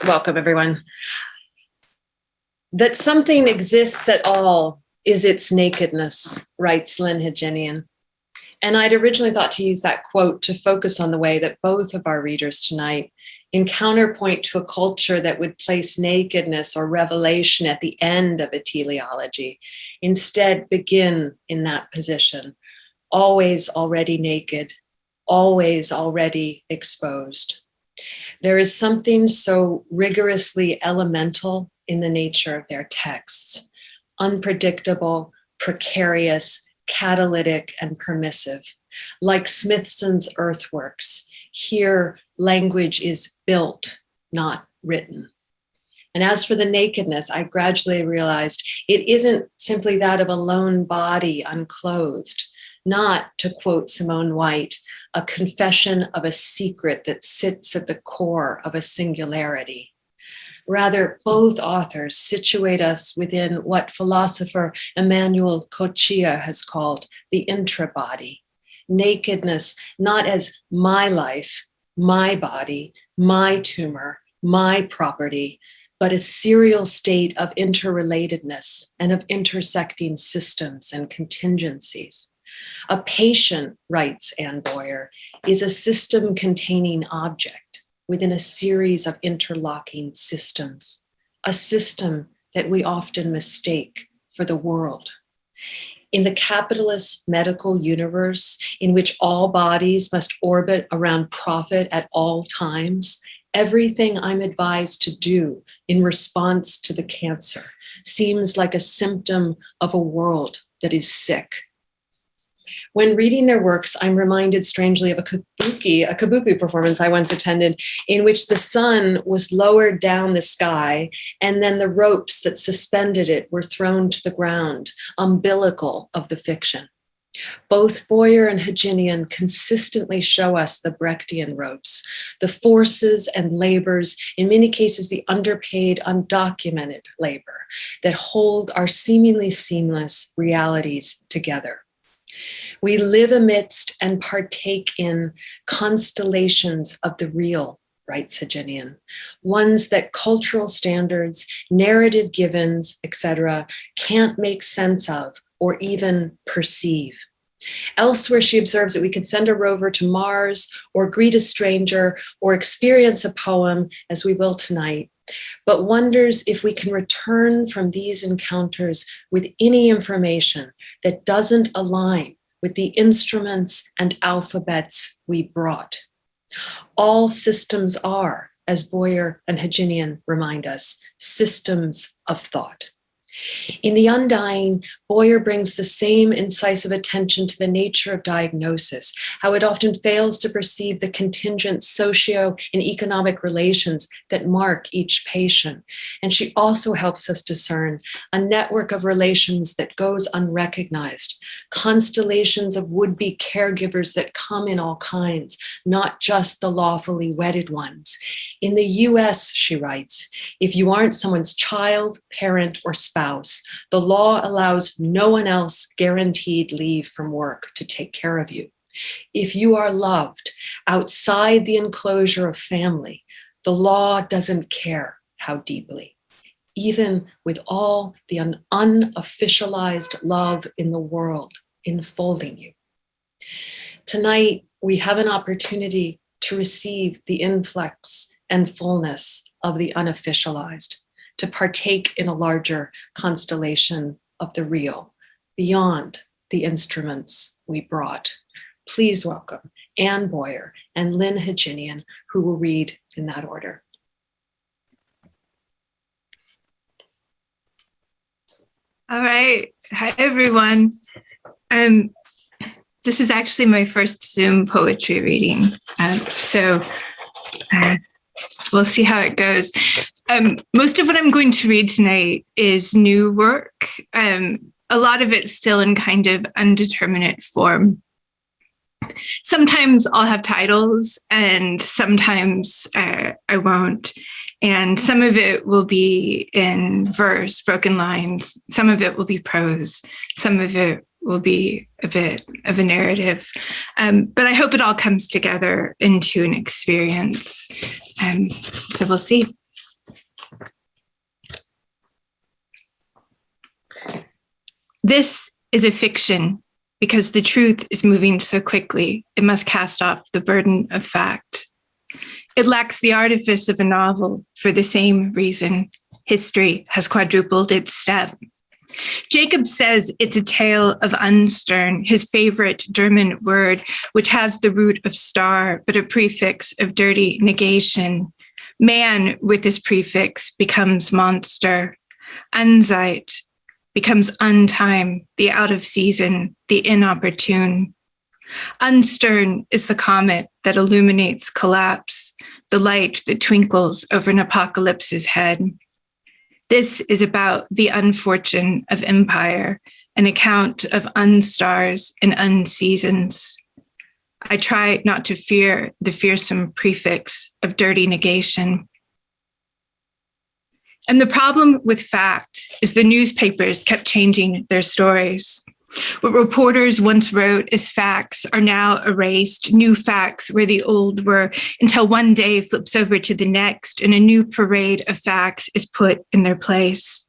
welcome, everyone. That something exists at all is its nakedness, writes Lyn Hejinian. And I'd originally thought to use that quote to focus on the way that both of our readers tonight, in counterpoint to a culture that would place nakedness or revelation at the end of a teleology, instead begin in that position, always already naked, always already exposed. There is something so rigorously elemental in the nature of their texts, unpredictable, precarious, catalytic, and permissive. Like Smithson's earthworks, here language is built, not written. And as for the nakedness, I gradually realized it isn't simply that of a lone body unclothed, not, to quote Simone White, a confession of a secret that sits at the core of a singularity. Rather, both authors situate us within what philosopher Emmanuel Cochia has called the intrabody. Nakedness not as my life, my body, my tumor, my property, but a serial state of interrelatedness and of intersecting systems and contingencies. A patient, writes Anne Boyer, is a system-containing object within a series of interlocking systems, a system that we often mistake for the world. In the capitalist medical universe, in which all bodies must orbit around profit at all times, everything I'm advised to do in response to the cancer seems like a symptom of a world that is sick. When reading their works, I'm reminded strangely of a kabuki performance I once attended, in which the sun was lowered down the sky, and then the ropes that suspended it were thrown to the ground, umbilical of the fiction. Both Boyer and Hejinian consistently show us the Brechtian ropes, the forces and labors, in many cases the underpaid, undocumented labor, that hold our seemingly seamless realities together. We live amidst and partake in constellations of the real, writes Hejinian, ones that cultural standards, narrative givens, etc., can't make sense of or even perceive. Elsewhere, she observes that we can send a rover to Mars or greet a stranger or experience a poem, as we will tonight, but wonders if we can return from these encounters with any information that doesn't align with the instruments and alphabets we brought. All systems are, as Boyer and Hejinian remind us, systems of thought. In The Undying, Boyer brings the same incisive attention to the nature of diagnosis, how it often fails to perceive the contingent socio and economic relations that mark each patient. And she also helps us discern a network of relations that goes unrecognized, constellations of would-be caregivers that come in all kinds, not just the lawfully wedded ones. In the US, she writes, if you aren't someone's child, parent, or spouse, the law allows no one else guaranteed leave from work to take care of you. If you are loved outside the enclosure of family, the law doesn't care how deeply, even with all the unofficialized love in the world enfolding you. Tonight, we have an opportunity to receive the influx and fullness of the unofficialized, to partake in a larger constellation of the real, beyond the instruments we brought. Please welcome Anne Boyer and Lyn Hejinian, who will read in that order. All right. Hi, everyone. This is actually my first Zoom poetry reading, so we'll see how it goes. Most of what I'm going to read tonight is new work. A lot of it's still in kind of undeterminate form. Sometimes I'll have titles and sometimes I won't. And some of it will be in verse, broken lines. Some of it will be prose. Some of it will be a bit of a narrative. But I hope it all comes together into an experience. So we'll see. This is a fiction because the truth is moving so quickly, it must cast off the burden of fact. It lacks the artifice of a novel for the same reason history has quadrupled its step. Jacob says it's a tale of unstern, his favorite German word, which has the root of star, but a prefix of dirty negation. Man with this prefix becomes monster. Unzeit becomes untime, the out of season, the inopportune. Unstern is the comet that illuminates collapse, the light that twinkles over an apocalypse's head. This is about the unfortune of empire, an account of unstars and unseasons. I try not to fear the fearsome prefix of dirty negation. And the problem with fact is the newspapers kept changing their stories. What reporters once wrote as facts are now erased, new facts where the old were, until one day flips over to the next and a new parade of facts is put in their place.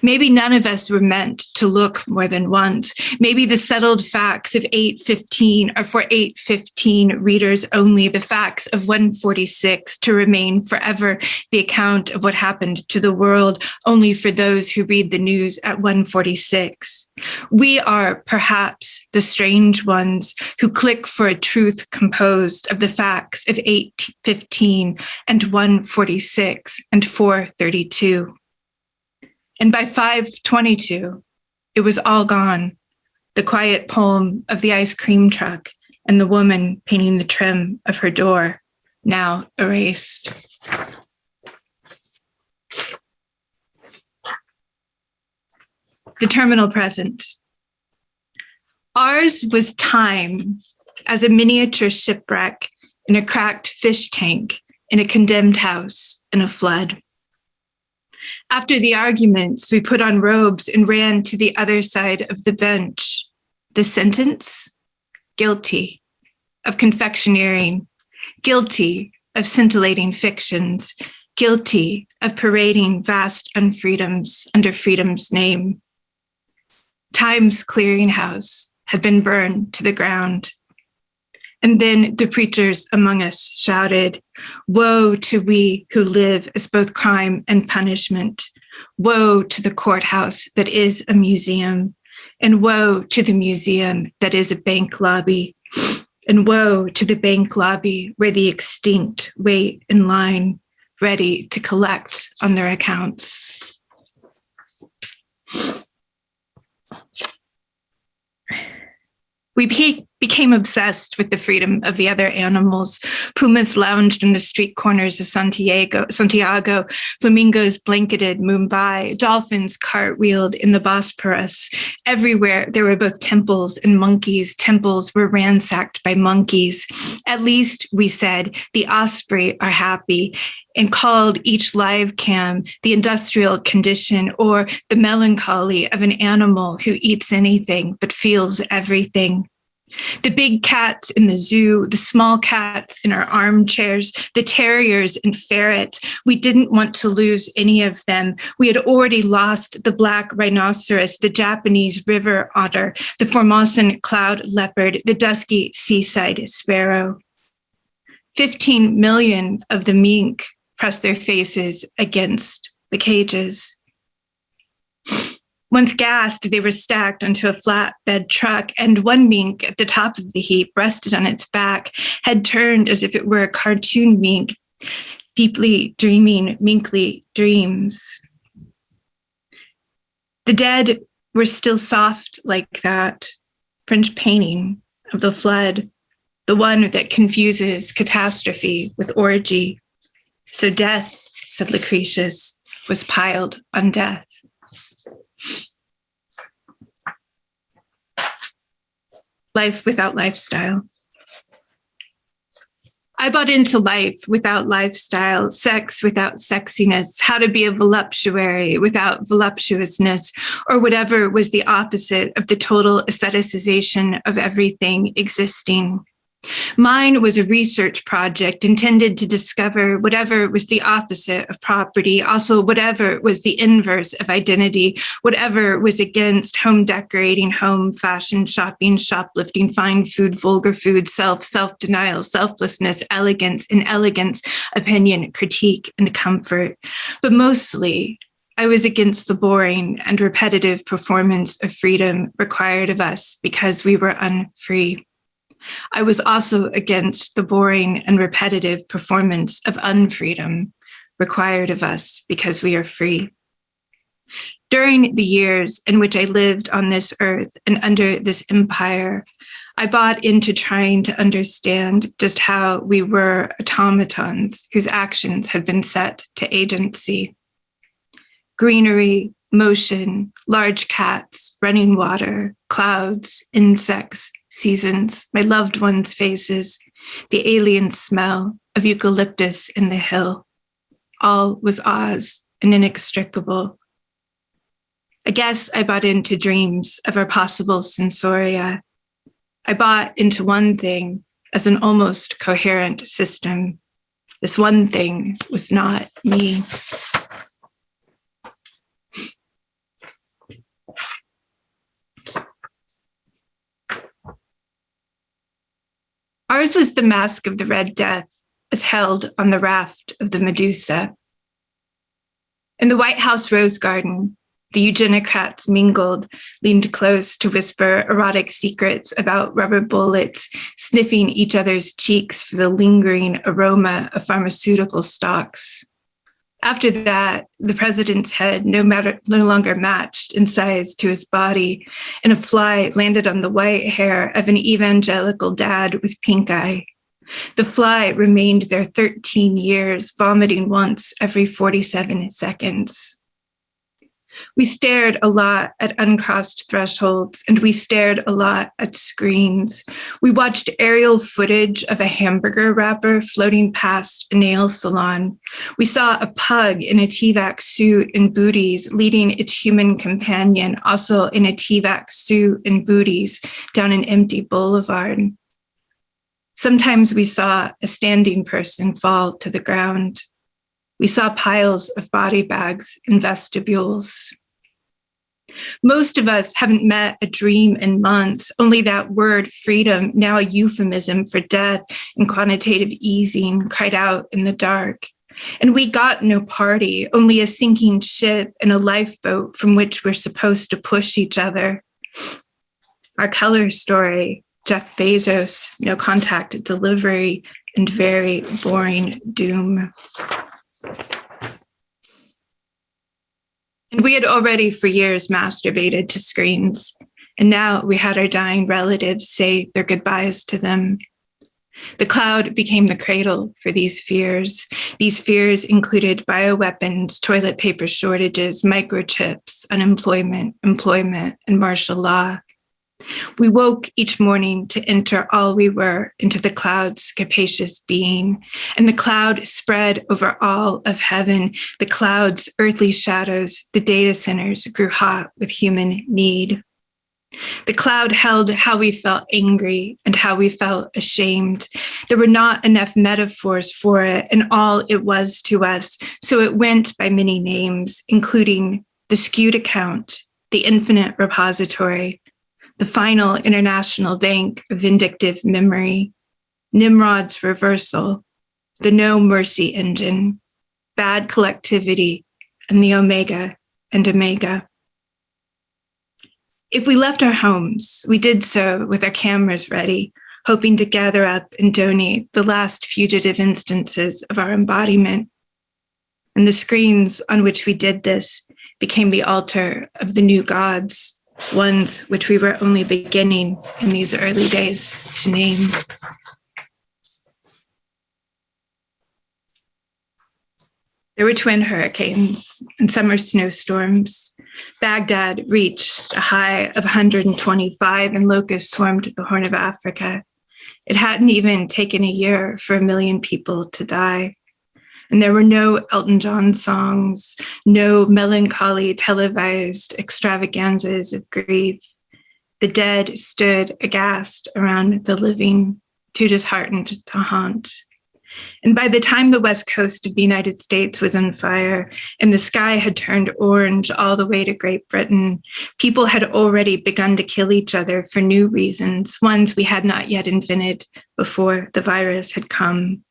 Maybe none of us were meant to look more than once. Maybe the settled facts of 8:15 are for 8:15 readers only, the facts of 1:46 to remain forever the account of what happened to the world only for those who read the news at 1:46. We are perhaps the strange ones who click for a truth composed of the facts of 8:15 and 1:46 and 4:32. And by 5:22, it was all gone. The quiet poem of the ice cream truck and the woman painting the trim of her door, now erased. The terminal present. Ours was time as a miniature shipwreck in a cracked fish tank, in a condemned house, in a flood. After the arguments, we put on robes and ran to the other side of the bench. The sentence? Guilty of confectioneering, guilty of scintillating fictions, guilty of parading vast unfreedoms under freedom's name. Time's clearinghouse had been burned to the ground. And then the preachers among us shouted, "Woe to we who live as both crime and punishment. Woe to the courthouse that is a museum. And woe to the museum that is a bank lobby. And woe to the bank lobby where the extinct wait in line, ready to collect on their accounts." We became obsessed with the freedom of the other animals. Pumas lounged in the street corners of Santiago, flamingos blanketed Mumbai, dolphins cartwheeled in the Bosporus. Everywhere there were both temples and monkeys. Temples were ransacked by monkeys. At least, we said, the osprey are happy, and called each live cam the industrial condition or the melancholy of an animal who eats anything but feels everything. The big cats in the zoo, the small cats in our armchairs, the terriers and ferrets. We didn't want to lose any of them. We had already lost the black rhinoceros, the Japanese river otter, the Formosan cloud leopard, the dusky seaside sparrow. 15 million of the mink pressed their faces against the cages. Once gassed, they were stacked onto a flatbed truck, and one mink at the top of the heap, rested on its back, had turned as if it were a cartoon mink, deeply dreaming minkly dreams. The dead were still soft like that, French painting of the flood, the one that confuses catastrophe with orgy. So death, said Lucretius, was piled on death. Life without lifestyle. I bought into life without lifestyle, sex without sexiness, how to be a voluptuary without voluptuousness, or whatever was the opposite of the total aestheticization of everything existing. Mine was a research project intended to discover whatever was the opposite of property, also whatever was the inverse of identity, whatever was against home decorating, home fashion, shopping, shoplifting, fine food, vulgar food, self-denial, selflessness, elegance, inelegance, opinion, critique, and comfort. But mostly, I was against the boring and repetitive performance of freedom required of us because we were unfree. I was also against the boring and repetitive performance of unfreedom required of us because we are free. During the years in which I lived on this earth and under this empire, I bought into trying to understand just how we were automatons whose actions had been set to agency. Greenery, motion, large cats, running water, clouds, insects, seasons, my loved ones' faces, the alien smell of eucalyptus in the hill. All was Oz and inextricable. I guess I bought into dreams of our possible sensoria. I bought into one thing as an almost coherent system. This one thing was not me. Ours was the mask of the Red Death as held on the raft of the Medusa. In the White House Rose Garden, the eugenocrats mingled, leaned close to whisper erotic secrets about rubber bullets, sniffing each other's cheeks for the lingering aroma of pharmaceutical stocks. After that, the president's head no longer matched in size to his body, and a fly landed on the white hair of an evangelical dad with pink eye. The fly remained there 13 years, vomiting once every 47 seconds. We stared a lot at uncrossed thresholds, and we stared a lot at screens. We watched aerial footage of a hamburger wrapper floating past a nail salon. We saw a pug in a TVAC suit and booties leading its human companion, also in a TVAC suit and booties, down an empty boulevard. Sometimes we saw a standing person fall to the ground. We saw piles of body bags in vestibules. Most of us haven't met a dream in months, only that word freedom, now a euphemism for death and quantitative easing, cried out in the dark. And we got no party, only a sinking ship and a lifeboat from which we're supposed to push each other. Our color story, Jeff Bezos, no contact delivery, and very boring doom. And we had already for years masturbated to screens, and now we had our dying relatives say their goodbyes to them. The cloud became the cradle for these fears. These fears included bioweapons, toilet paper shortages, microchips, unemployment, employment, and martial law. We woke each morning to enter all we were into the cloud's capacious being, and the cloud spread over all of heaven. The cloud's earthly shadows, the data centers grew hot with human need. The cloud held how we felt angry and how we felt ashamed. There were not enough metaphors for it, and all it was to us, so it went by many names, including the skewed account, the infinite repository, the final international bank of vindictive memory, Nimrod's reversal, the no mercy engine, bad collectivity, and the omega and omega. If we left our homes, we did so with our cameras ready, hoping to gather up and donate the last fugitive instances of our embodiment. And the screens on which we did this became the altar of the new gods, ones which we were only beginning in these early days to name. There were twin hurricanes and summer snowstorms. Baghdad reached a high of 125 and locusts swarmed the Horn of Africa. It hadn't even taken a year for 1 million people to die. And there were no Elton John songs, no melancholy televised extravaganzas of grief. The dead stood aghast around the living. too disheartened to haunt. And by the time the west coast of the United States was on fire and the sky had turned orange all the way to Great Britain, people had already begun to kill each other for new reasons, ones we had not yet invented before the virus had come.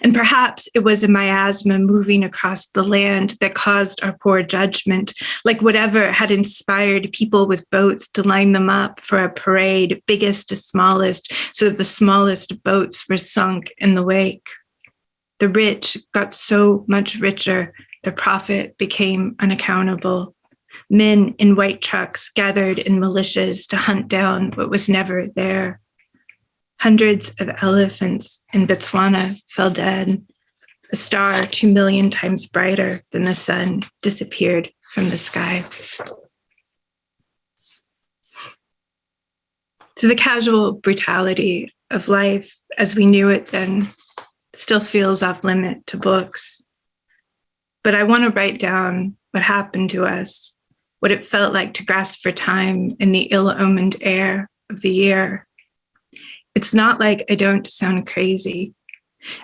And perhaps it was a miasma moving across the land that caused our poor judgment, like whatever had inspired people with boats to line them up for a parade, biggest to smallest, so that the smallest boats were sunk in the wake. The rich got so much richer, the profit became unaccountable. Men in white trucks gathered in militias to hunt down what was never there. Hundreds of elephants in Botswana fell dead. A star 2 million times brighter than the sun disappeared from the sky. So the casual brutality of life as we knew it then still feels off limit to books. But I want to write down what happened to us, what it felt like to grasp for time in the ill-omened air of the year. It's not like I don't sound crazy.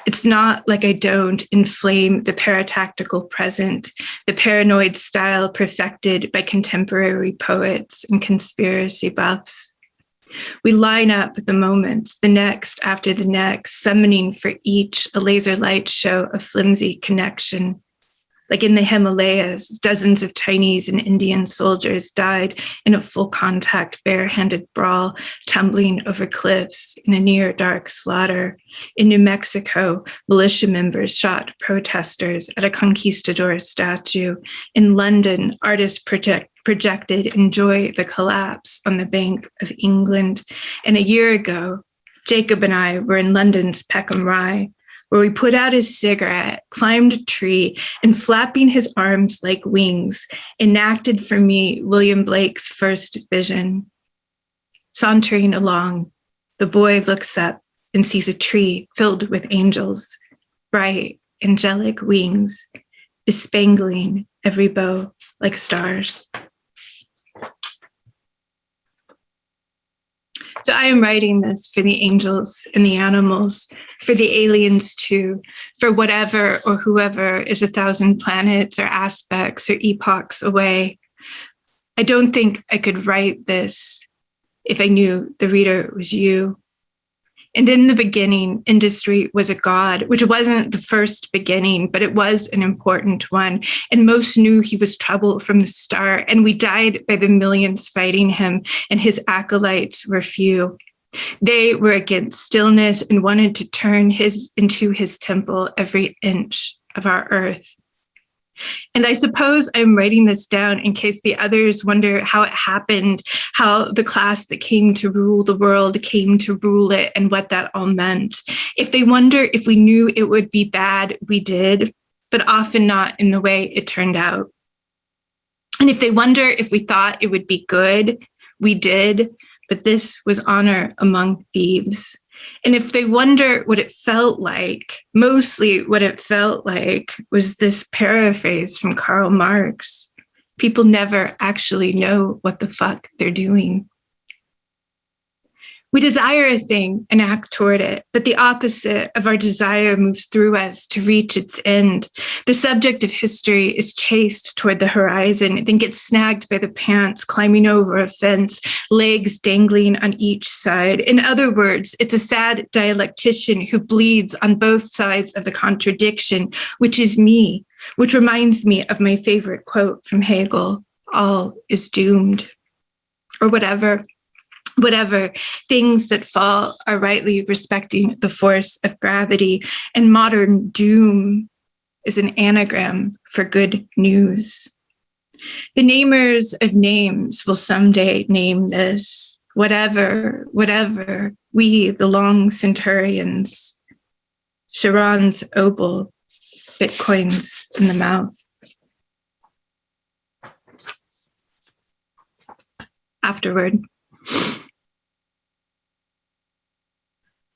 It's not like I don't inflame the paratactical present, the paranoid style perfected by contemporary poets and conspiracy buffs. We line up the moments, the next after the next, summoning for each a laser light show of flimsy connection. Like in the Himalayas, dozens of Chinese and Indian soldiers died in a full contact, barehanded brawl, tumbling over cliffs in a near dark slaughter. In New Mexico, militia members shot protesters at a conquistador statue. In London, artists projected Enjoy the Collapse on the Bank of England. And a year ago, Jacob and I were in London's Peckham Rye, where we put out his cigarette, climbed a tree, and flapping his arms like wings, enacted for me William Blake's first vision. Sauntering along, the boy looks up and sees a tree filled with angels, bright, angelic wings, bespangling every bough like stars. So I am writing this for the angels and the animals, for the aliens too, for whatever or whoever is 1,000 planets or aspects or epochs away. I don't think I could write this if I knew the reader was you. And in the beginning, industry was a god, which wasn't the first beginning, but it was an important one. And most knew he was trouble from the start. And we died by the millions fighting him, and his acolytes were few. They were against stillness and wanted to turn into his temple every inch of our earth. And I suppose I'm writing this down in case the others wonder how it happened, how the class that came to rule the world came to rule it, and what that all meant. If they wonder if we knew it would be bad, we did, but often not in the way it turned out. And if they wonder if we thought it would be good, we did, but this was honor among thieves. And if they wonder what it felt like, mostly what it felt like was this paraphrase from Karl Marx. People never actually know what the fuck they're doing. We desire a thing and act toward it, but the opposite of our desire moves through us to reach its end. The subject of history is chased toward the horizon, then gets snagged by the pants, climbing over a fence, legs dangling on each side. In other words, it's a sad dialectician who bleeds on both sides of the contradiction, which is me, which reminds me of my favorite quote from Hegel, all is doomed, or whatever, things that fall are rightly respecting the force of gravity, and modern doom is an anagram for good news. The namers of names will someday name this, whatever, we, the long centurions, Sharon's obol, Bitcoins in the mouth. Afterward.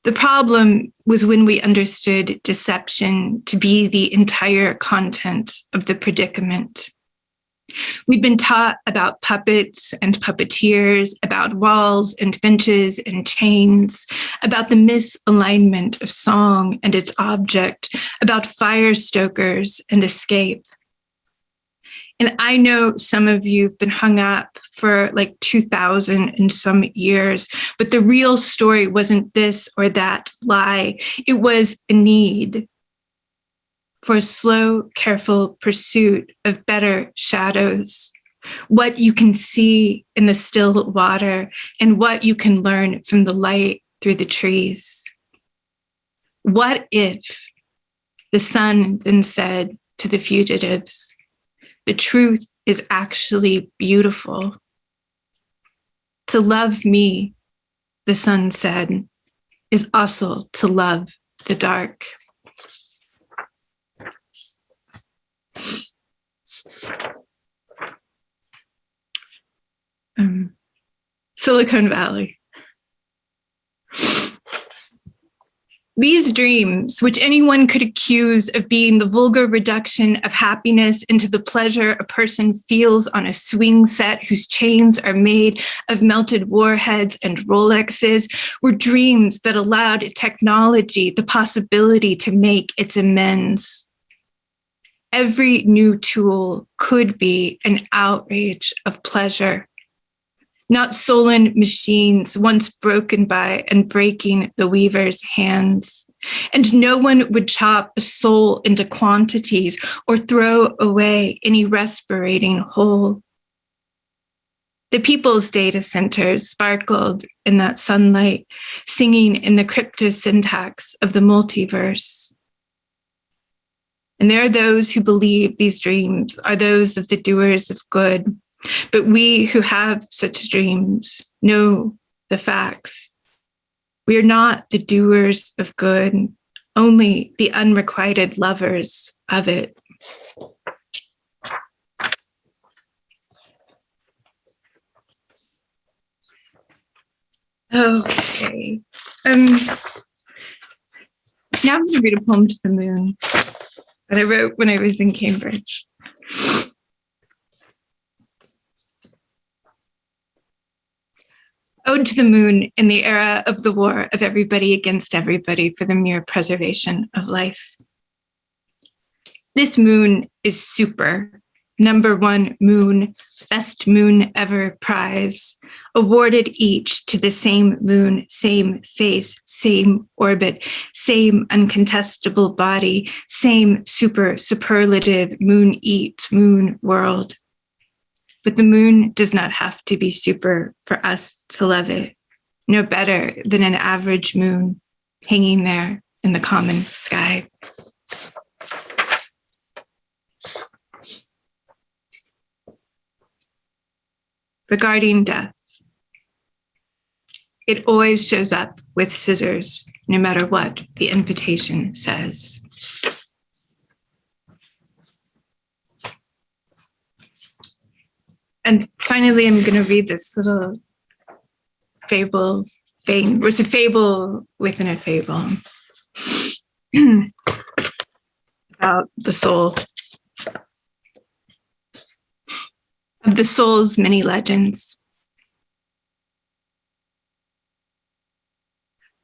The problem was when we understood deception to be the entire content of the predicament. We'd been taught about puppets and puppeteers, about walls and benches and chains, about the misalignment of song and its object, about fire stokers and escape. And I know some of you have been hung up for like 2,000 and some years, but the real story wasn't this or that lie. It was a need for a slow, careful pursuit of better shadows, what you can see in the still water and what you can learn from the light through the trees. What if the sun then said to the fugitives, the truth is actually beautiful. To love me, the sun said, is also to love the dark. Silicon Valley. These dreams, which anyone could accuse of being the vulgar reduction of happiness into the pleasure a person feels on a swing set whose chains are made of melted warheads and Rolexes, were dreams that allowed technology the possibility to make its amends. Every new tool could be an outrage of pleasure. Not sullen machines once broken by and breaking the weaver's hands. And no one would chop a soul into quantities or throw away any respirating whole. The people's data centers sparkled in that sunlight, singing in the cryptosyntax of the multiverse. And there are those who believe these dreams are those of the doers of good. But we who have such dreams know the facts. We are not the doers of good, only the unrequited lovers of it. Okay. Now I'm going to read a poem to the moon that I wrote when I was in Cambridge. Ode to the Moon in the era of the war of everybody against everybody for the mere preservation of life. This moon is super. #1 moon, best moon ever prize, awarded each to the same moon, same face, same orbit, same uncontestable body, same superlative moon eats moon world. But the moon does not have to be super for us to love it, no better than an average moon hanging there in the common sky. Regarding death, it always shows up with scissors, no matter what the invitation says. And finally, I'm going to read this little fable thing. It's a fable within a fable about the soul. Of the soul's many legends.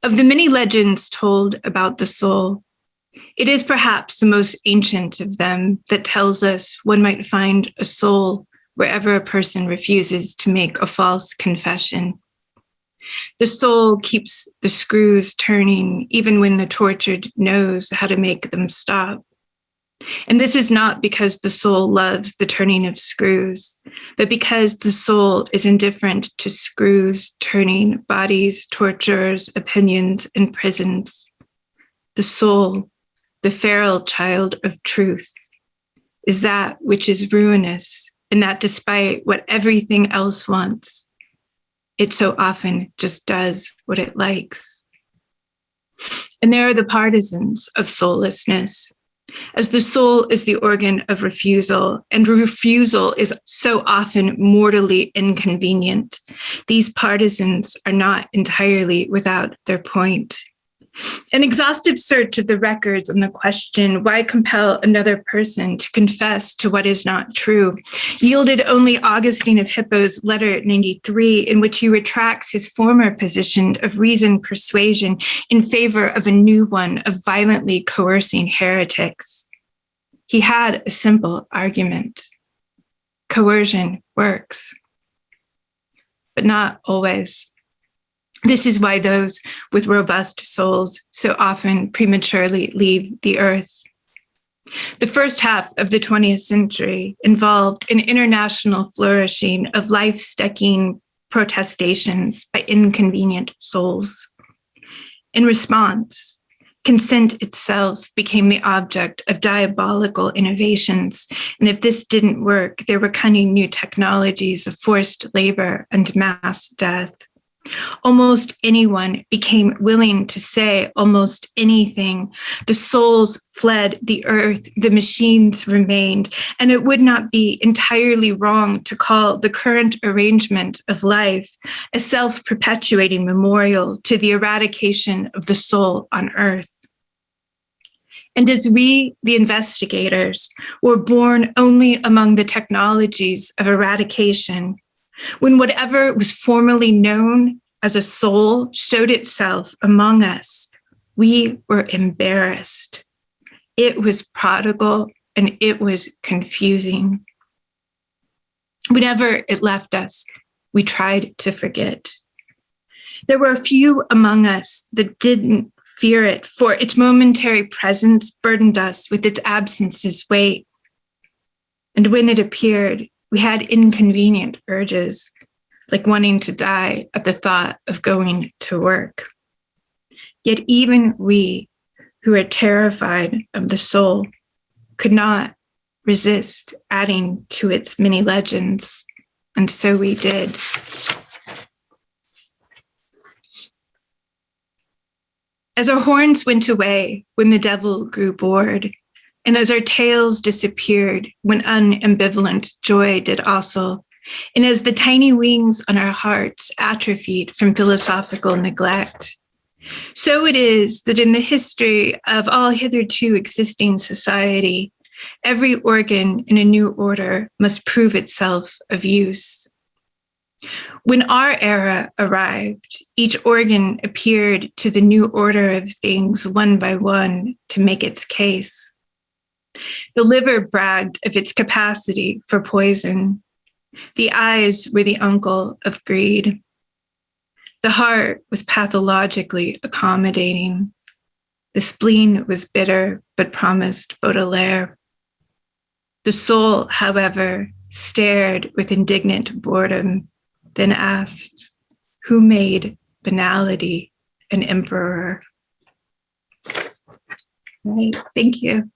Of the many legends told about the soul, it is perhaps the most ancient of them that tells us one might find a soul wherever a person refuses to make a false confession. The soul keeps the screws turning even when the tortured knows how to make them stop. And this is not because the soul loves the turning of screws, but because the soul is indifferent to screws turning bodies, tortures, opinions, and prisons. The soul, the feral child of truth, is that which is ruinous, and that despite what everything else wants, it so often just does what it likes. And there are the partisans of soullessness, as the soul is the organ of refusal, and refusal is so often mortally inconvenient. These partisans are not entirely without their point. An exhaustive search of the records on the question, why compel another person to confess to what is not true, yielded only Augustine of Hippo's letter 93, in which he retracts his former position of reason persuasion in favor of a new one of violently coercing heretics. He had a simple argument. Coercion works, but not always. This is why those with robust souls so often prematurely leave the earth. The first half of the 20th century involved an international flourishing of life-stacking protestations by inconvenient souls. In response, consent itself became the object of diabolical innovations, and if this didn't work, there were cunning new technologies of forced labor and mass death. Almost anyone became willing to say almost anything. The souls fled the earth, the machines remained, and it would not be entirely wrong to call the current arrangement of life a self-perpetuating memorial to the eradication of the soul on earth. And as we, the investigators, were born only among the technologies of eradication, when whatever was formerly known as a soul showed itself among us, we were embarrassed. It was prodigal and it was confusing. Whenever it left us, we tried to forget. There were a few among us that didn't fear it, for its momentary presence burdened us with its absence's weight. And when it appeared, we had inconvenient urges, like wanting to die at the thought of going to work. Yet even we, who are terrified of the soul, could not resist adding to its many legends, and so we did. As our horns went away when the devil grew bored, and as our tails disappeared when unambivalent joy did also, and as the tiny wings on our hearts atrophied from philosophical neglect, so it is that in the history of all hitherto existing society, every organ in a new order must prove itself of use. When our era arrived, each organ appeared to the new order of things one by one to make its case. The liver bragged of its capacity for poison. The eyes were the uncle of greed. The heart was pathologically accommodating. The spleen was bitter, but promised Baudelaire. The soul, however, stared with indignant boredom, then asked, who made banality an emperor? Right, thank you.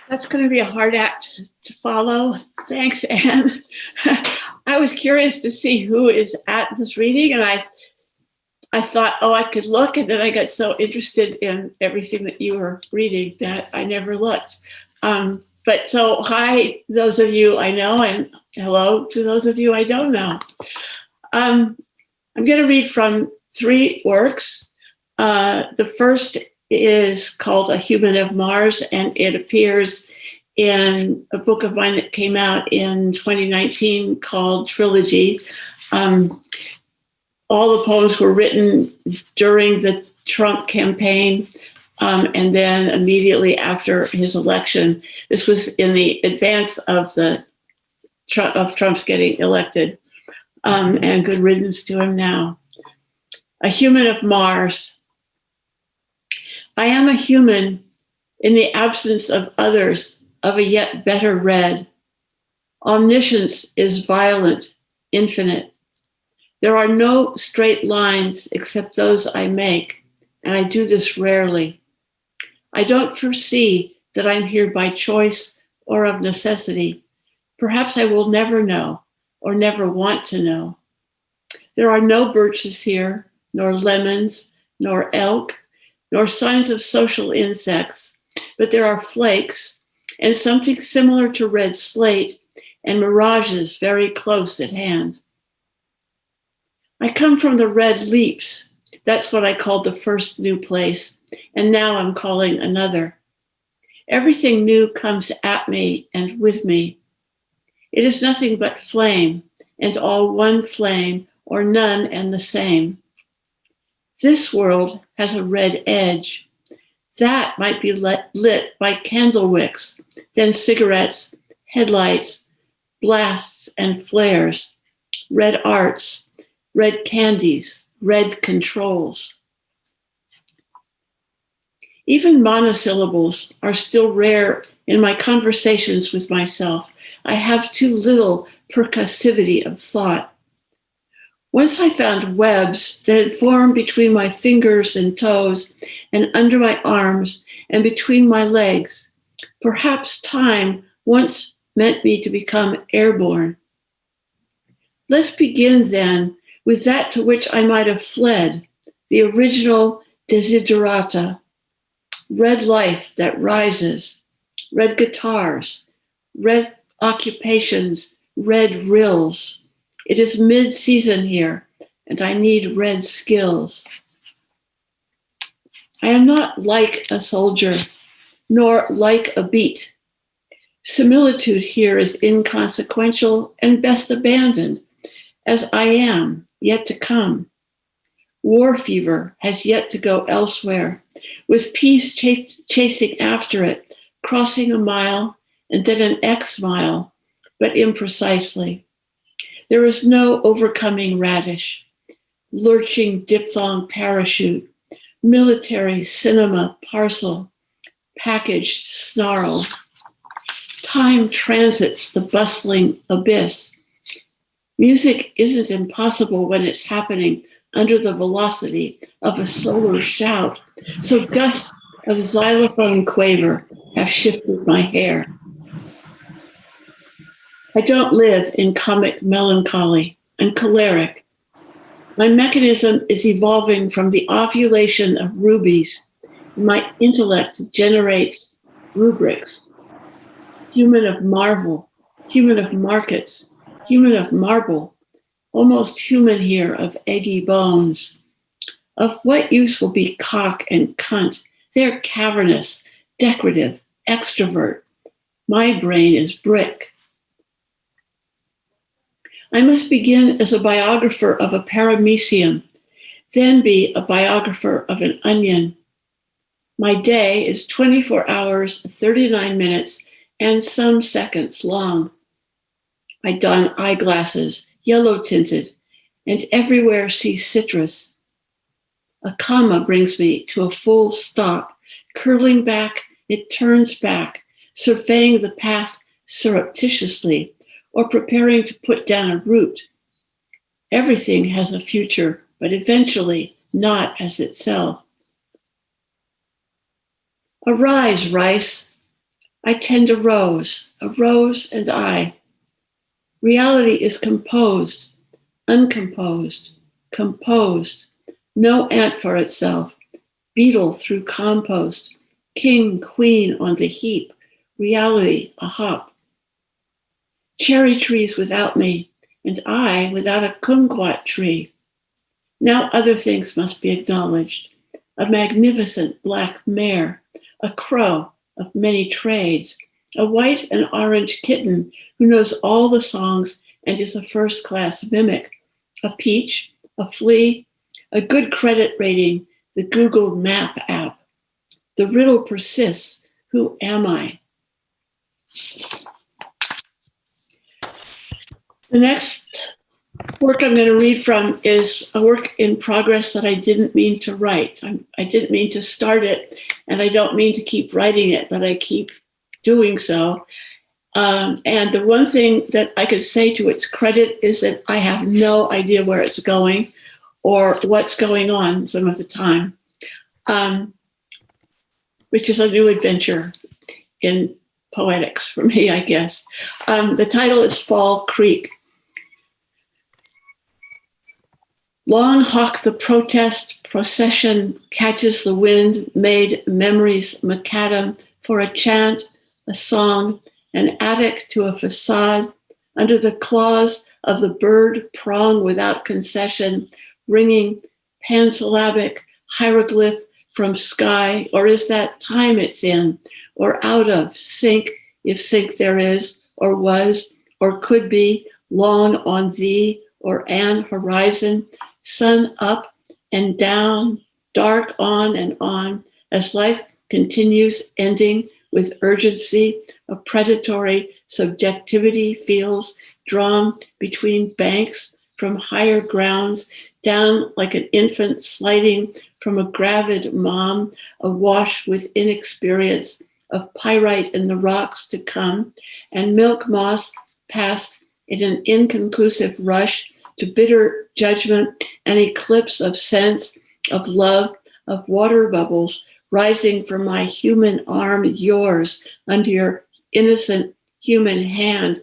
That's going to be a hard act to follow. Thanks, Anne. I was curious to see who is at this reading, and I thought, oh, I could look, and then I got so interested in everything that you were reading that I never looked. But so hi, those of you I know, and hello to those of you I don't know. I'm going to read from 3 works. The first is called A Human of Mars, and it appears in a book of mine that came out in 2019 called Trilogy. All the poems were written during the Trump campaign, and then immediately after his election. This was in the advance of Trump's getting elected, and good riddance to him now. A Human of Mars. I am a human in the absence of others, of a yet better red. Omniscience is violent, infinite. There are no straight lines except those I make, and I do this rarely. I don't foresee that I'm here by choice or of necessity. Perhaps I will never know or never want to know. There are no birches here, nor lemons, nor elk, nor signs of social insects, but there are flakes and something similar to red slate and mirages very close at hand. I come from the red leaps. That's what I called the first new place, and now I'm calling another. Everything new comes at me and with me. It is nothing but flame, and all one flame, or none and the same. This world has a red edge. That might be lit by candle wicks, then cigarettes, headlights, blasts and flares, red arts, red candies, red controls. Even monosyllables are still rare in my conversations with myself. I have too little percussivity of thought. Once I found webs that had formed between my fingers and toes and under my arms and between my legs. Perhaps time once meant me to become airborne. Let's begin then with that to which I might have fled, the original desiderata, red life that rises, red guitars, red occupations, red rills. It is mid-season here, and I need red skills. I am not like a soldier, nor like a beat. Similitude here is inconsequential and best abandoned, as I am, yet to come. War fever has yet to go elsewhere, with peace chasing after it, crossing a mile and then an X mile, but imprecisely. There is no overcoming radish, lurching diphthong parachute, military cinema parcel, packaged snarl. Time transits the bustling abyss. Music isn't impossible when it's happening under the velocity of a solar shout, so gusts of xylophone quaver have shifted my hair. I don't live in comic melancholy. I'm choleric. My mechanism is evolving from the ovulation of rubies. My intellect generates rubrics. Human of marvel, human of markets, human of marble, almost human here of eggy bones. Of what use will be cock and cunt? They're cavernous, decorative, extrovert. My brain is brick. I must begin as a biographer of a paramecium, then be a biographer of an onion. My day is 24 hours, 39 minutes, and some seconds long. I don eyeglasses, yellow tinted, and everywhere see citrus. A comma brings me to a full stop. Curling back, it turns back, surveying the path surreptitiously, or preparing to put down a root. Everything has a future, but eventually not as itself. Arise, rice. I tend a rose and I. Reality is composed, uncomposed, composed, no ant for itself, beetle through compost, king, queen on the heap, reality a hop. Cherry trees without me, and I without a kumquat tree. Now other things must be acknowledged. A magnificent black mare, a crow of many trades, a white and orange kitten who knows all the songs and is a first-class mimic, a peach, a flea, a good credit rating, the Google Map app. The riddle persists. Who am I? The next work I'm going to read from is a work in progress that I didn't mean to write. I didn't mean to start it, and I don't mean to keep writing it, but I keep doing so. And the one thing that I could say to its credit is that I have no idea where it's going or what's going on some of the time, which is a new adventure in poetics for me, I guess. The title is Fall Creek. Long hawk the protest procession catches the wind, made memories macadam for a chant, a song, an attic to a facade, under the claws of the bird prong without concession, ringing pansyllabic hieroglyph from sky, or is that time it's in, or out of, sink, if sink there is, or was, or could be, long on thee, or an horizon, sun up and down, dark on and on, as life continues, ending with urgency, a predatory subjectivity feels drawn between banks from higher grounds, down like an infant sliding from a gravid mom, awash with inexperience of pyrite in the rocks to come, and milk moss past in an inconclusive rush to bitter judgment, an eclipse of sense, of love, of water bubbles rising from my human arm, yours, under your innocent human hand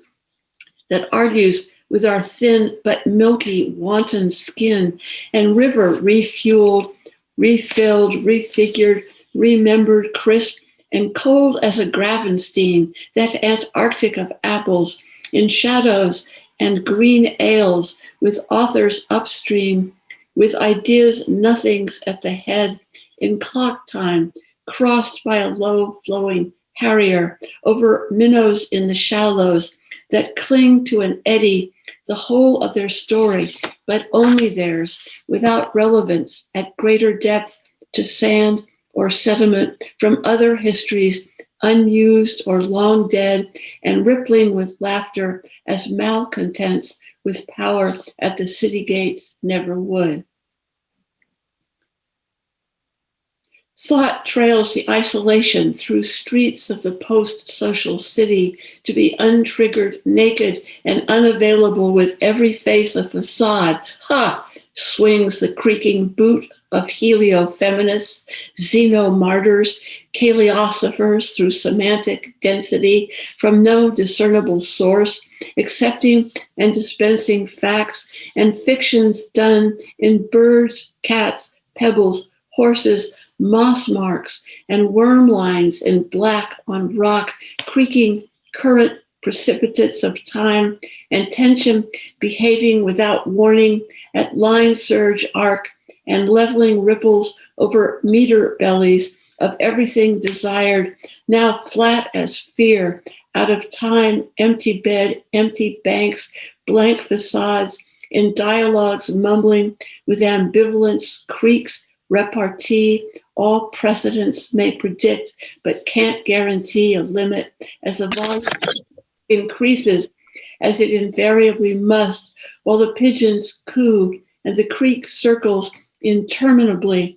that argues with our thin but milky wanton skin, and river refueled, refilled, refigured, remembered, crisp, and cold as a Gravenstein, that Antarctic of apples, in shadows and green ales, with authors upstream, with ideas nothings at the head, in clock time, crossed by a low-flowing harrier, over minnows in the shallows that cling to an eddy, the whole of their story, but only theirs, without relevance, at greater depth to sand or sediment from other histories, unused or long dead, and rippling with laughter as malcontents with power at the city gates never would. Thought trails the isolation through streets of the post-social city to be untriggered, naked, and unavailable with every face a facade. Ha! Swings the creaking boot of helio-feminists, xeno-martyrs, kaleosophers through semantic density from no discernible source, accepting and dispensing facts and fictions done in birds, cats, pebbles, horses, moss marks, and worm lines in black on rock, creaking current precipitates of time and tension, behaving without warning at line surge arc and leveling ripples over meter bellies of everything desired, now flat as fear, out of time, empty bed, empty banks, blank facades, in dialogues mumbling with ambivalence, creaks, repartee, all precedents may predict, but can't guarantee a limit as the volume increases, as it invariably must, while the pigeons coo and the creek circles interminably,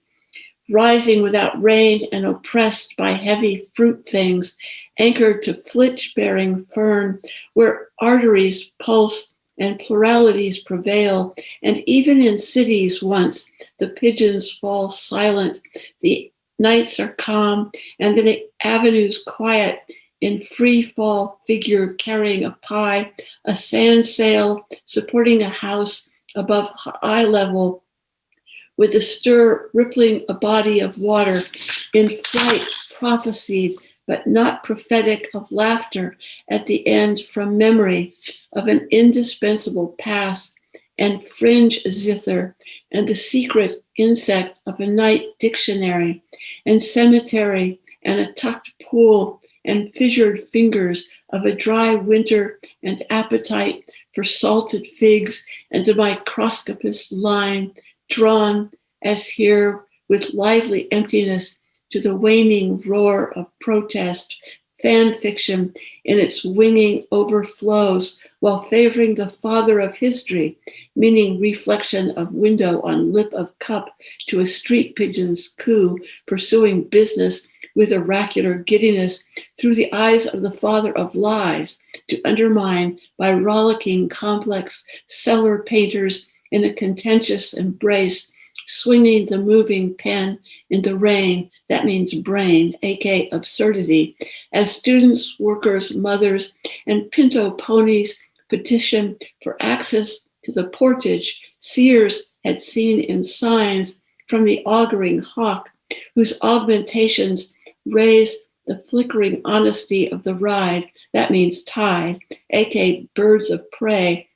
rising without rain and oppressed by heavy fruit things, anchored to flitch-bearing fern, where arteries pulse and pluralities prevail, and even in cities once, the pigeons fall silent, the nights are calm, and the avenues quiet, in free fall figure carrying a pie, a sand sail supporting a house above eye level, with a stir rippling a body of water, in flight prophesied but not prophetic, of laughter at the end from memory of an indispensable past, and fringe zither, and the secret insect of a night dictionary, and cemetery, and a tucked pool, and fissured fingers of a dry winter, and appetite for salted figs, and a microscopist line drawn, as here, with lively emptiness to the waning roar of protest, fan fiction in its winging overflows, while favoring the father of history, meaning reflection of window on lip of cup to a street pigeon's coo, pursuing business with oracular giddiness through the eyes of the father of lies, to undermine by rollicking complex cellar painters in a contentious embrace, swinging the moving pen in the rain, that means brain, aka absurdity, as students, workers, mothers, and pinto ponies petition for access to the portage, seers had seen in signs from the auguring hawk, whose augmentations raised the flickering honesty of the ride, that means tide, aka birds of prey,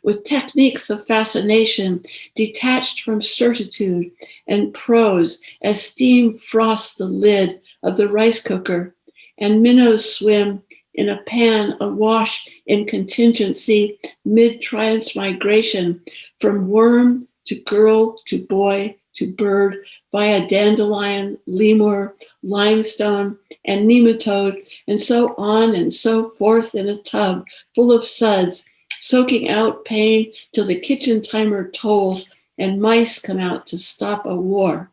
with techniques of fascination detached from certitude and prose as steam frosts the lid of the rice cooker, and minnows swim in a pan awash in contingency mid-transmigration from worm to girl to boy to bird via dandelion, lemur, limestone, and nematode, and so on and so forth in a tub full of suds, soaking out pain till the kitchen timer tolls and mice come out to stop a war.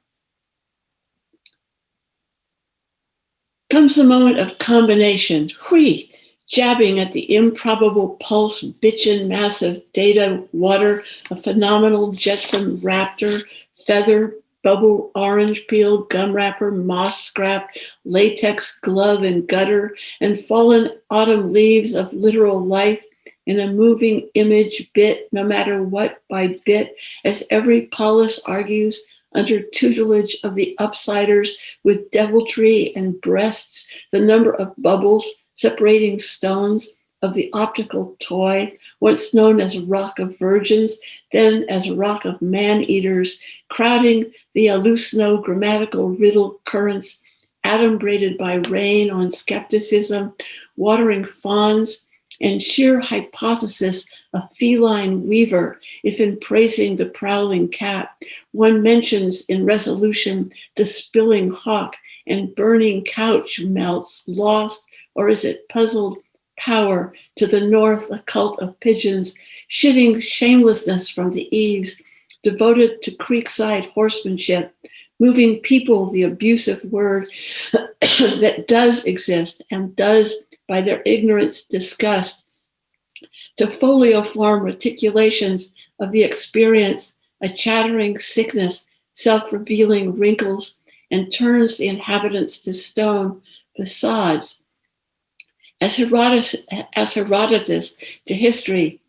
Comes the moment of combination, whee, jabbing at the improbable pulse, bitchin' massive data, water, a phenomenal jetsam raptor, feather, bubble, orange peel, gum wrapper, moss scrap, latex glove and gutter, and fallen autumn leaves of literal life in a moving image bit, no matter what by bit, as every polis argues, under tutelage of the upsiders with deviltry and breasts, the number of bubbles separating stones of the optical toy, once known as Rock of Virgins, then as Rock of Man-Eaters, crowding the hallucino-grammatical riddle currents, adumbrated by rain on skepticism, watering fawns, and sheer hypothesis a feline weaver, if in praising the prowling cat, one mentions in resolution the spilling hawk and burning couch melts, lost, or is it puzzled power to the north, a cult of pigeons, shitting shamelessness from the eaves, devoted to creekside horsemanship, moving people, the abusive word that does exist and does by their ignorance disgust, to folioform reticulations of the experience, a chattering sickness, self-revealing wrinkles, and turns the inhabitants to stone facades. As Herodotus to history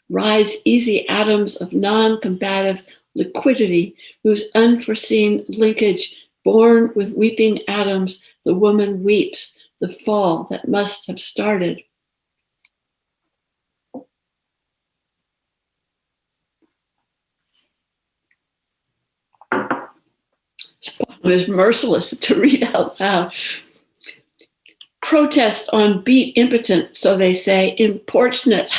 rides easy atoms of non-combative liquidity, whose unforeseen linkage, born with weeping atoms, the woman weeps, the fall that must have started. It was merciless to read out loud. Protest on beat impotent, so they say, importunate,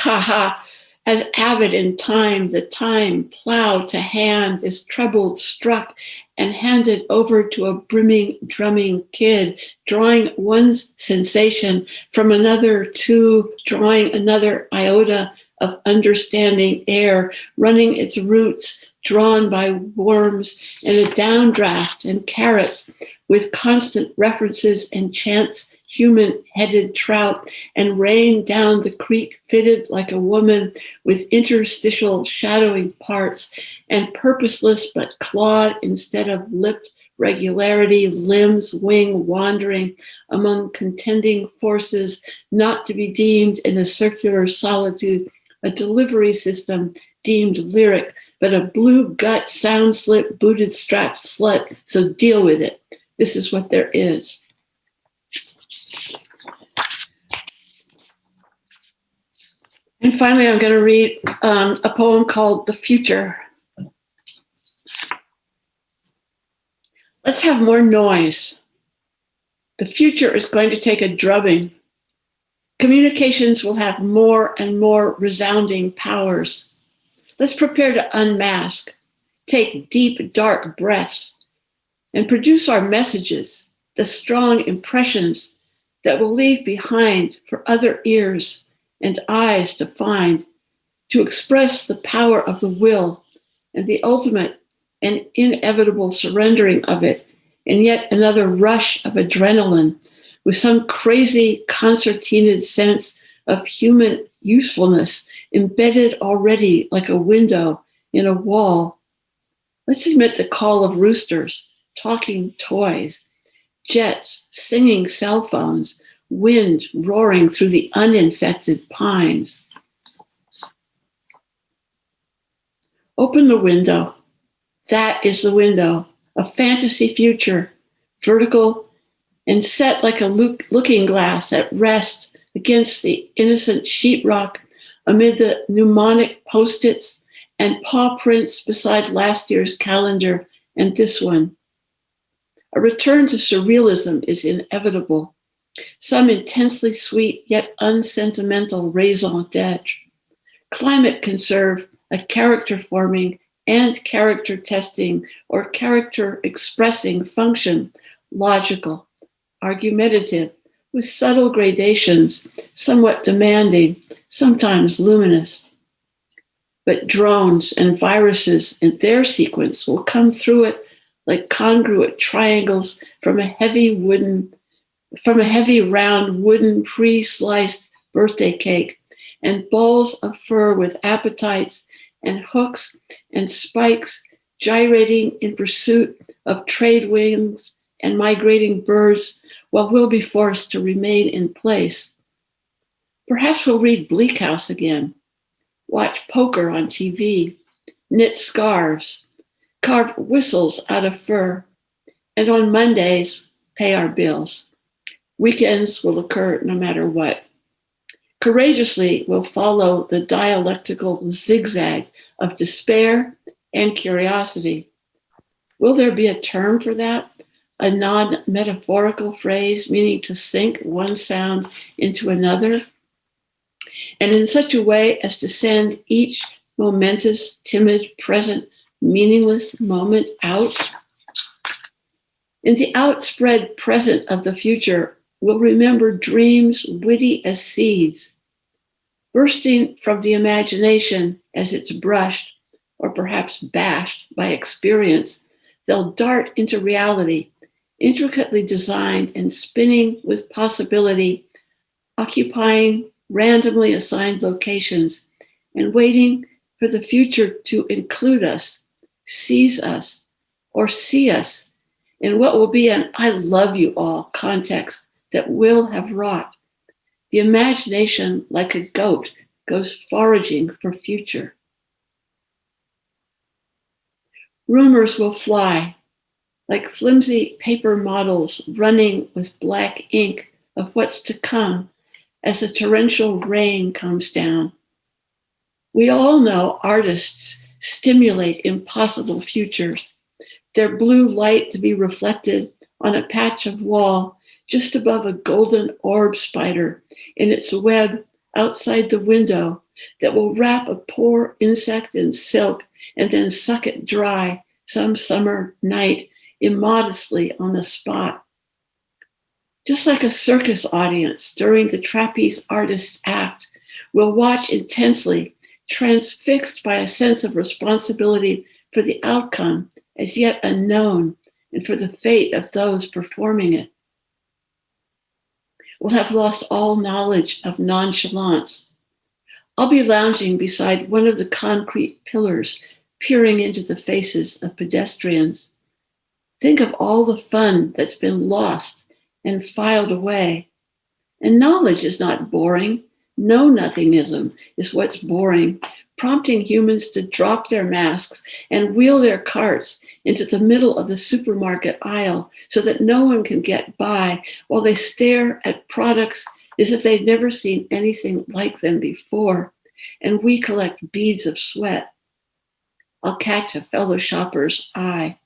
as avid in time, the time plowed to hand is troubled, struck, and handed over to a brimming, drumming kid, drawing one's sensation from another to drawing another iota of understanding air, running its roots, drawn by worms in a downdraft and carrots, with constant references and chants, human-headed trout, and rain down the creek fitted like a woman with interstitial shadowing parts, and purposeless but clawed instead of lipped regularity, limbs, wing wandering among contending forces, not to be deemed in a circular solitude, a delivery system deemed lyric, but a blue gut, sound slip, booted strap slut, so deal with it. This is what there is. And finally, I'm going to read a poem called The Future. Let's have more noise. The future is going to take a drubbing. Communications will have more and more resounding powers. Let's prepare to unmask, take deep, dark breaths, and produce our messages, the strong impressions that will leave behind for other ears and eyes to find, to express the power of the will and the ultimate and inevitable surrendering of it, and yet another rush of adrenaline with some crazy concertinaed sense of human usefulness embedded already like a window in a wall. Let's admit the call of roosters, talking toys, jets, singing cell phones, wind roaring through the uninfected pines. Open the window. That is the window, a fantasy future, vertical and set like a looking glass at rest against the innocent sheetrock amid the mnemonic post-its and paw prints beside last year's calendar and this one. A return to surrealism is inevitable, some intensely sweet yet unsentimental raison d'etre. Climate can serve a character forming and character testing or character expressing function, logical, argumentative, with subtle gradations, somewhat demanding, sometimes luminous. But drones and viruses in their sequence will come through it like congruent triangles from a heavy round wooden pre-sliced birthday cake, and balls of fur with appetites and hooks and spikes gyrating in pursuit of trade winds and migrating birds while we'll be forced to remain in place. Perhaps we'll read Bleak House again, watch poker on TV, knit scarves, carve whistles out of fur, and on Mondays, pay our bills. Weekends will occur no matter what. Courageously, we'll follow the dialectical zigzag of despair and curiosity. Will there be a term for that? A non-metaphorical phrase meaning to sink one sound into another? And in such a way as to send each momentous, timid, present, meaningless moment out? In the outspread present of the future, we'll remember dreams witty as seeds, bursting from the imagination as it's brushed, or perhaps bashed by experience. They'll dart into reality, intricately designed and spinning with possibility, occupying randomly assigned locations and waiting for the future to include us, seize us, or see us in what will be an I love you all context that will have wrought. The imagination, like a goat, goes foraging for future. Rumors will fly, like flimsy paper models running with black ink of what's to come as the torrential rain comes down. We all know artists stimulate impossible futures, their blue light to be reflected on a patch of wall just above a golden orb spider in its web outside the window that will wrap a poor insect in silk and then suck it dry some summer night immodestly on the spot. Just like a circus audience during the trapeze artist's act will watch intensely, transfixed by a sense of responsibility for the outcome as yet unknown and for the fate of those performing it. We'll have lost all knowledge of nonchalance. I'll be lounging beside one of the concrete pillars, peering into the faces of pedestrians. Think of all the fun that's been lost and filed away. And knowledge is not boring. Know-nothingism is what's boring, prompting humans to drop their masks and wheel their carts into the middle of the supermarket aisle so that no one can get by while they stare at products as if they've never seen anything like them before, and we collect beads of sweat. I'll catch a fellow shopper's eye.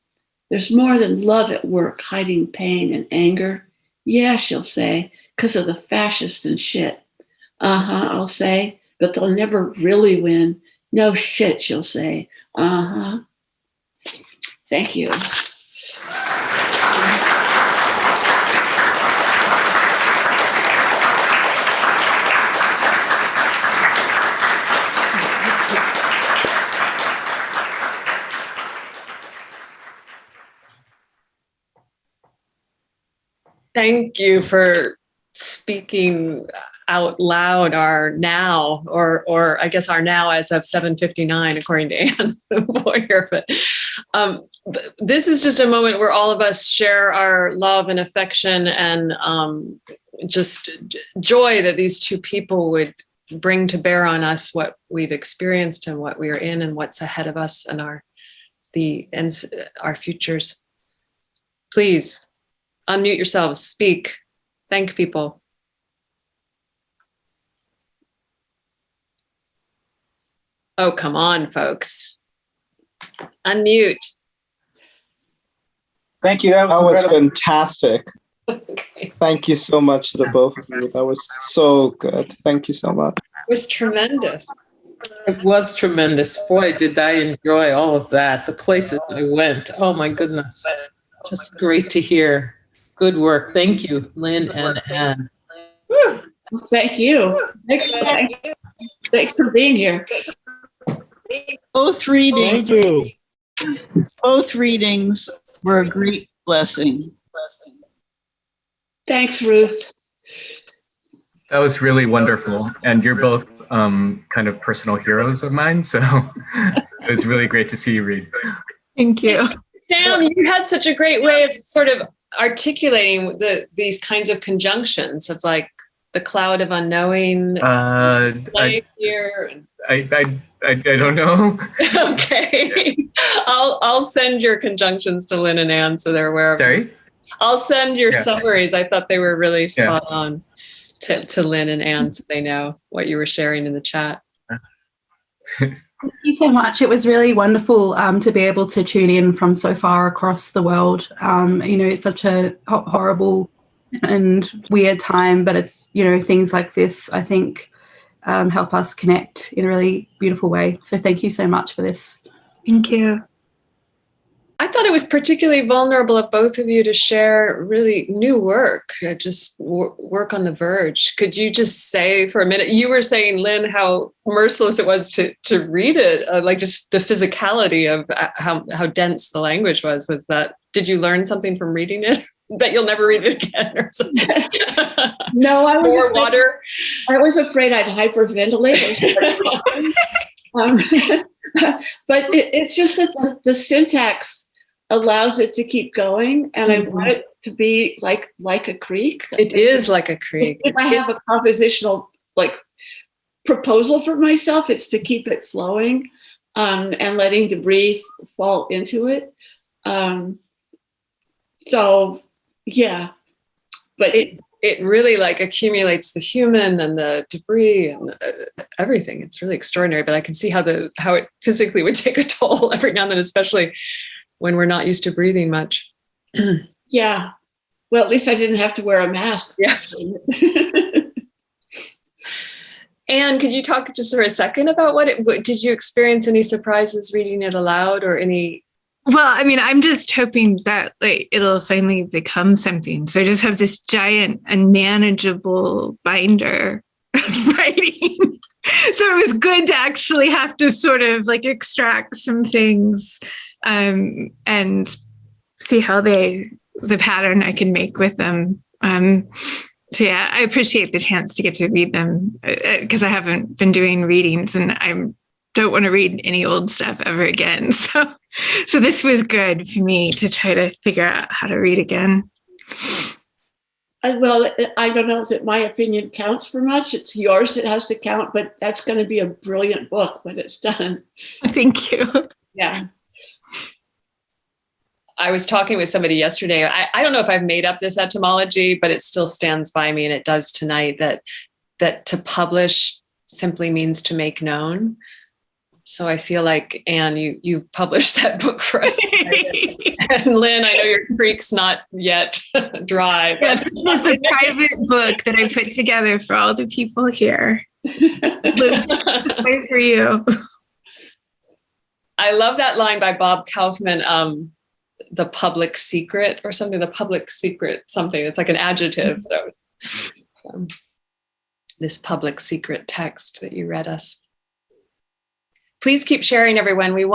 There's more than love at work hiding pain and anger. Yeah, she'll say, 'cause of the fascists and shit. I'll say, but they'll never really win. No shit, she'll say. Thank you. Thank you for speaking out loud our now, or I guess our now as of 7:59, according to Anne Boyer. But this is just a moment where all of us share our love and affection and just joy that these two people would bring to bear on us what we've experienced and what we are in and what's ahead of us and our futures. Please unmute yourselves, speak, thank people. Oh, come on, folks. Unmute. Thank you. That was fantastic. Okay. Thank you so much to the both of you. That was so good. Thank you so much. It was tremendous. It was tremendous. Boy, did I enjoy all of that. The places I went. Oh my goodness. Just great to hear. Good work. Thank you, Lynn and Anne. Well, thank you. Thanks for being here. Both readings were a great blessing. Thanks, Ruth. That was really wonderful. And you're both kind of personal heroes of mine. So it was really great to see you read. Thank you. Sam, you had such a great way of sort of articulating these kinds of conjunctions of like the cloud of unknowing. Here. I don't know. Okay. I'll send your conjunctions to Lynn and Anne so they're aware of Sorry? it. I'll send your summaries. I thought they were really spot on to Lynn and Anne so they know what you were sharing in the chat. Thank you so much. It was really wonderful to be able to tune in from so far across the world. It's such a horrible and weird time, but it's, things like this, I think, help us connect in a really beautiful way. So thank you so much for this. Thank you. I thought it was particularly vulnerable of both of you to share really new work, just work on the verge. Could you just say for a minute, you were saying, Lynn, how merciless it was to read it, like just the physicality of how dense the language was that, did you learn something from reading it that you'll never read it again or something? No, I was More water. I was afraid I'd hyperventilate. But it's just that the syntax allows it to keep going, and I want it to be like a creek. It is like a creek. If I have a compositional proposal for myself, it's to keep it flowing and letting debris fall into it. So yeah, but it really accumulates the human and the debris and everything. It's really extraordinary, but I can see how it physically would take a toll every now and then, especially when we're not used to breathing much. Yeah. Well, at least I didn't have to wear a mask. Yeah. Anne, could you talk just for a second about did you experience any surprises reading it aloud or any? Well, I mean, I'm just hoping that it'll finally become something. So I just have this giant unmanageable binder of writing. So it was good to actually have to sort of extract some things and see how the pattern I can make with them. So yeah, I appreciate the chance to get to read them because I haven't been doing readings and I don't want to read any old stuff ever again. So this was good for me to try to figure out how to read again. Well, I don't know if my opinion counts for much. It's yours that has to count, but that's going to be a brilliant book when it's done. Thank you. Yeah. I was talking with somebody yesterday. I don't know if I've made up this etymology, but it still stands by me, and it does tonight, that to publish simply means to make known. So I feel like, Anne, you published that book for us. And Lynn, I know your creek's not yet dry. Yes, it was a private book that I put together for all the people here. It lives just this way for you. I love that line by Bob Kaufman, the public secret or something, the public secret something. It's like an adjective. So it's, this public secret text that you read us. Please keep sharing, everyone. We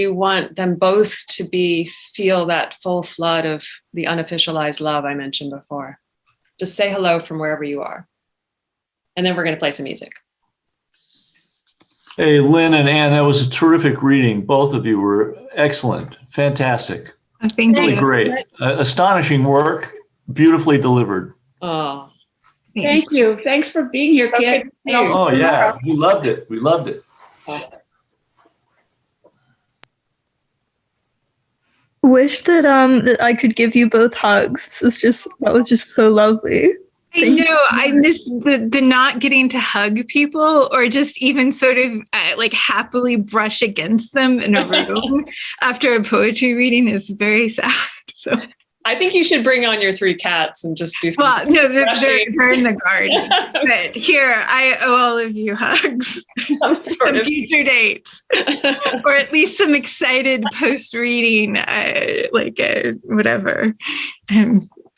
want them both to feel that full flood of the unofficialized love I mentioned before. Just say hello from wherever you are. And then we're going to play some music. Hey, Lynn and Anne, that was a terrific reading. Both of you were excellent. Fantastic. Thank really you. Great. Astonishing work. Beautifully delivered. Oh, Thank you. Thanks for being here, Kit. And I'll see Oh, you yeah. tomorrow. We loved it. We loved it. Wish that I could give you both hugs. That was just so lovely. I know I miss the not getting to hug people or just even sort of like happily brush against them in a room after a poetry reading is very sad. So I think you should bring on your 3 cats and just do some. well, no, they're in the garden. But here, I owe all of you hugs. Some future dates, or at least some excited post-reading, whatever,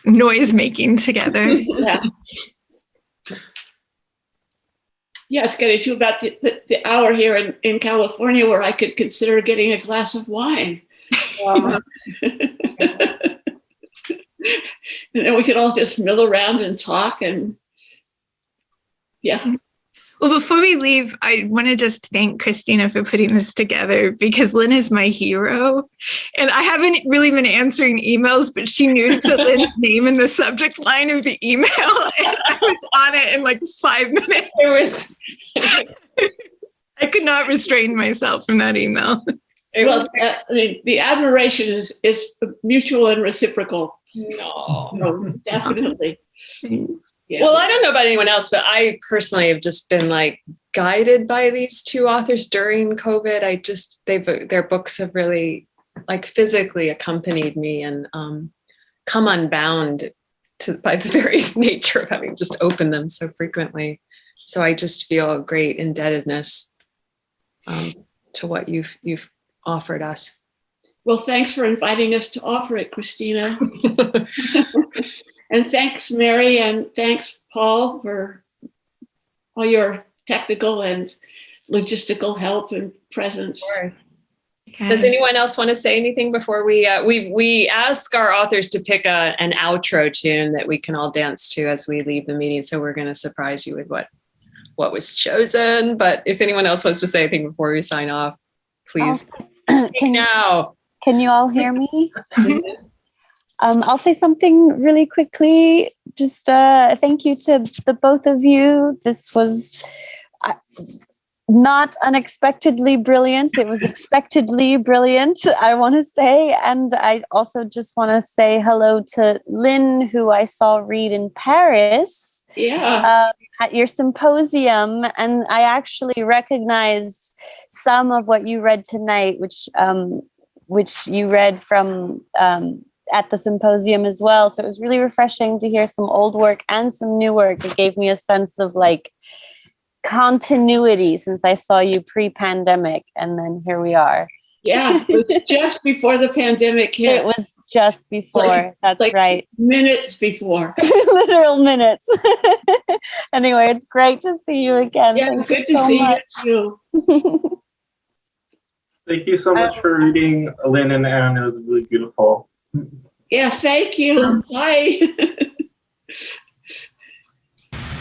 noise making together. Yeah. Yeah, it's getting to about the hour here in California where I could consider getting a glass of wine. And then we could all just mill around and talk and yeah. Well, before we leave, I want to just thank Christina for putting this together because Lynn is my hero. And I haven't really been answering emails, but she knew to put Lynn's name in the subject line of the email. And I was on it in like 5 minutes. I could not restrain myself from that email. Well, I mean, the admiration is mutual and reciprocal. No, definitely. Yeah. Well, I don't know about anyone else, but I personally have just been like guided by these 2 authors during COVID. Their books have really like physically accompanied me and come unbound by the very nature of having just opened them so frequently. So I just feel a great indebtedness to what you've offered us. Well, thanks for inviting us to offer it, Christina. And thanks, Mary, and thanks, Paul, for all your technical and logistical help and presence. Of course. Does anyone else want to say anything before we ask our authors to pick an outro tune that we can all dance to as we leave the meeting? So we're going to surprise you with what was chosen. But if anyone else wants to say anything before we sign off, please speak now. Can you all hear me? I'll say something really quickly. Just thank you to the both of you. This was not unexpectedly brilliant. It was expectedly brilliant, I want to say. And I also just want to say hello to Lynn, who I saw read in Paris. Yeah. At your symposium. And I actually recognized some of what you read tonight, which you read from at the symposium as well. So it was really refreshing to hear some old work and some new work. It gave me a sense of like continuity since I saw you pre-pandemic, and then here we are. Yeah, it was just before the pandemic hit. It was just before. That's like right. Minutes before. Literal minutes. Anyway, it's great to see you again. Yeah, Thank good you to so see much. you. Thank you so much for reading, Lynn and Anne. It was really beautiful. Yeah, thank you. Bye.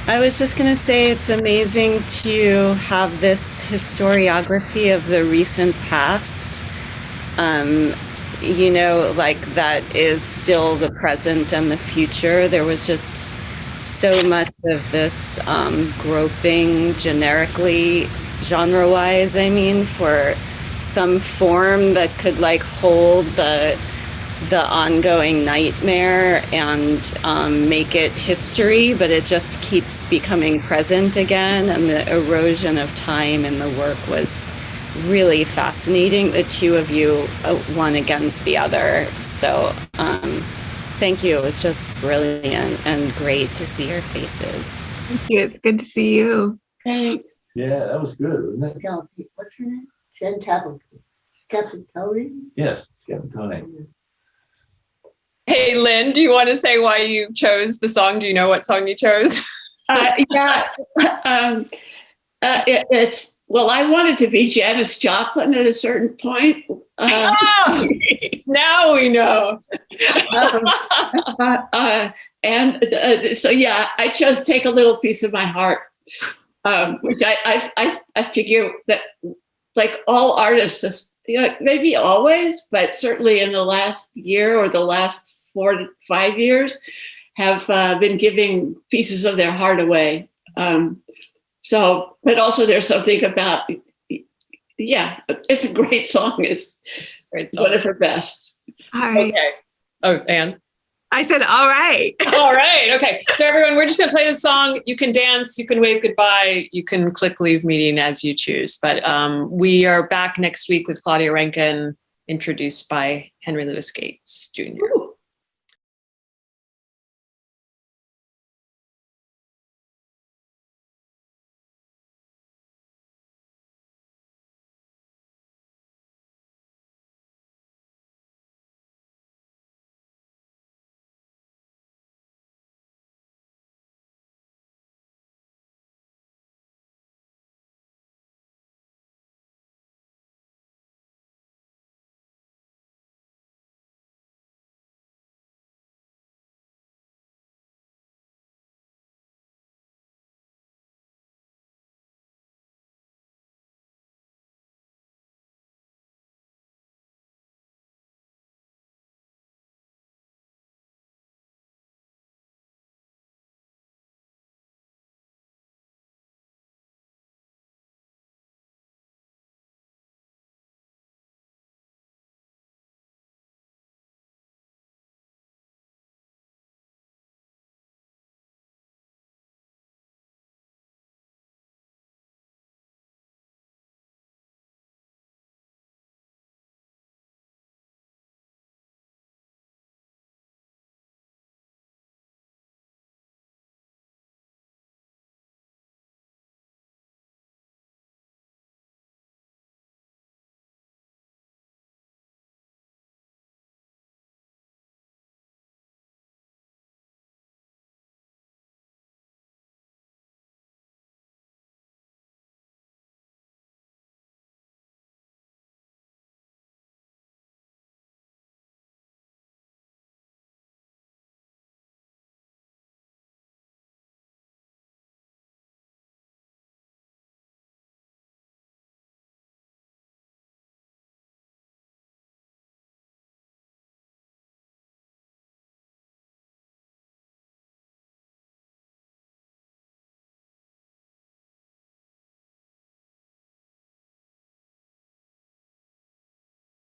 I was just going to say it's amazing to have this historiography of the recent past, like that is still the present and the future. There was just so much of this groping generically, genre-wise, for some form that could like hold the ongoing nightmare and make it history, but it just keeps becoming present again. And the erosion of time in the work was really fascinating. The 2 of you, one against the other. So thank you. It was just brilliant and great to see your faces. Thank you. It's good to see you. Thanks. Yeah, that was good, wasn't it? What's your name? Jen Scapitoli? Yes, Scapitoli. Hey, Lynn, do you want to say why you chose the song? Do you know what song you chose? Well, I wanted to be Janis Joplin at a certain point. Now we know. So yeah, I chose "Take a Little Piece of My Heart," which I figure that like all artists, maybe always, but certainly in the last year or the last 4 to 5 years, have been giving pieces of their heart away. But also there's something about, yeah, it's a great song. It's one of her best. All right. Okay. Oh, Anne. I said, all right. All right. Okay. So everyone, we're just going to play the song. You can dance, you can wave goodbye, you can click leave meeting as you choose. But we are back next week with Claudia Rankin, introduced by Henry Louis Gates Jr.